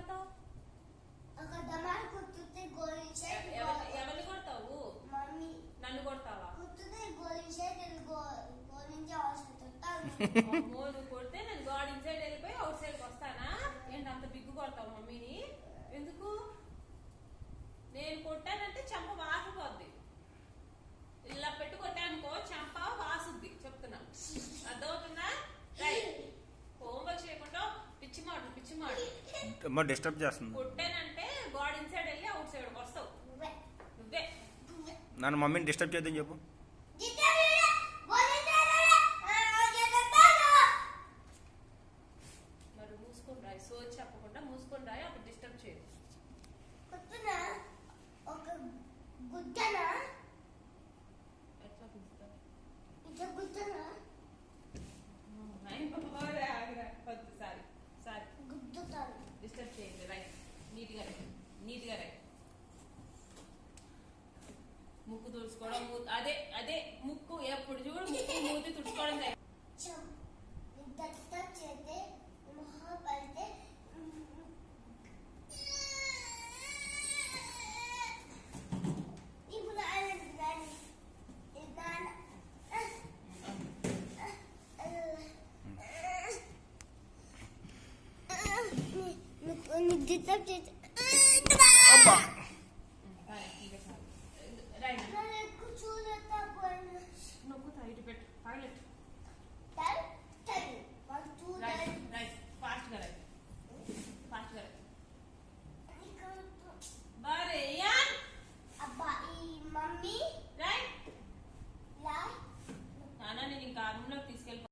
కొడతావు? ఎవరిని కొడతావు? నన్ను కొడతావా? అమ్మో, నువ్వు కొడితే నేను గాడ్ ఇన్సైడ్ వెళ్ళిపోయి అవుట్ సైడ్కి వస్తానా? ఏంటి అంత బిగ్గు కొడతావు మమ్మీని? ఎందుకు? నేను కొట్టానంటే చెంప వాసిపోద్ది. ఇలా పెట్టి కొట్టానుకో చెంప వాసుద్ది, చెప్తున్నా. అర్థమవుతుందా? రైట్. హోంవర్క్ చేయకుండా పిచ్చి మాట డిస్టర్బ్ చేస్తుంది. కొట్టానంటే గాడ్ ఇన్సైడ్ వెళ్ళి అవుట్ సైడ్ వస్తావు. నువ్వే నన్ను మమ్మీని డిస్టర్బ్ చేద్దని చెప్పు. మరి మూసుకొని రాయి, సోచి చెప్పకుండా మూసుకొని రాయి, అప్పుడు డిస్టర్బ్ చేయదు. డిస్టర్బ్ చేయండి. రైట్, నీట్గా రైట్. ముక్కు తుడుచుకోవడం, అదే ముక్కు ఎప్పుడు చూడు ముక్కు మూతి తుడుచుకోవడం. డిస్టర్బ్ చేస్తే